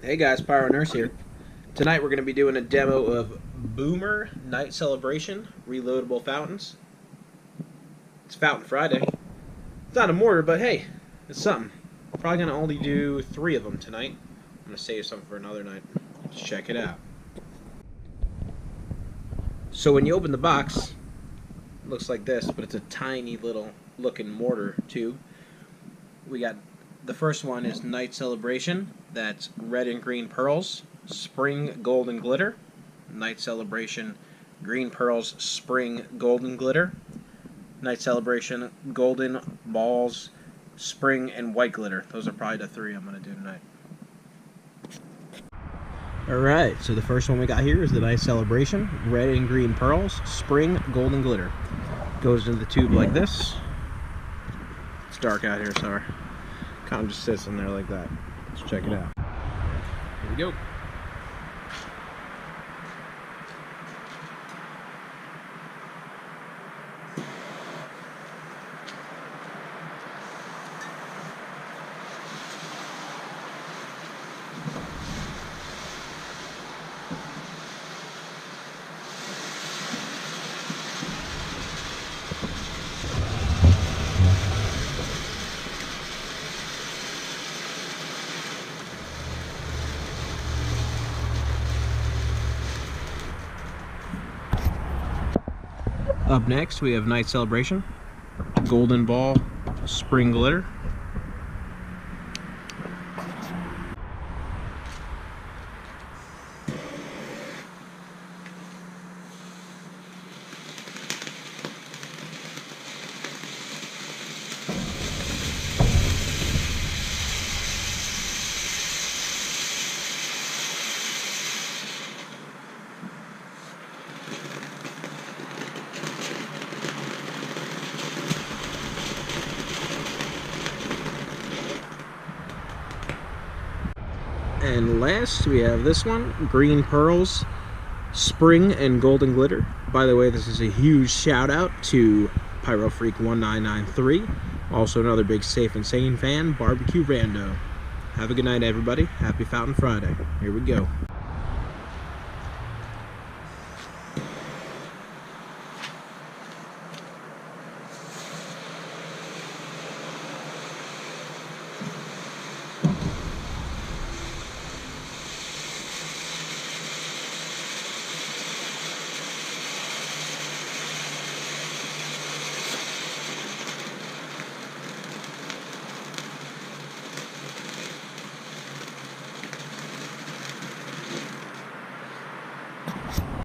Hey guys, Pyro Nurse here. Tonight we're going to be doing a demo of Boomer Night Celebration reloadable fountains. It's Fountain Friday. It's not a mortar, but hey, it's something. Probably going to only do 3 of them tonight. I'm going to save some for another night. Let's check it out. So when you open the box, it looks like this, but it's a tiny little looking mortar tube. We got the first one is Night Celebration. That's red and green pearls, spring golden glitter. Night Celebration, green pearls, spring golden glitter. Night Celebration, golden balls, spring and white glitter. Those are probably the 3 I'm going to do tonight. Alright, so the first one we got here is the Night Celebration, red and green pearls, spring golden glitter. Goes into the tube like this. It's dark out here, sorry. Kind of just sits in there like that. Let's check it out. Here we go. Up next, we have Night Celebration, golden ball, spring glitter. And last, we have this one, green pearls, spring and golden glitter. By the way, this is a huge shout out to Pyro Freak 1993, also another big Safe and Sane fan, Barbecue Rando. Have a good night, everybody. Happy Fountain Friday. Here we go.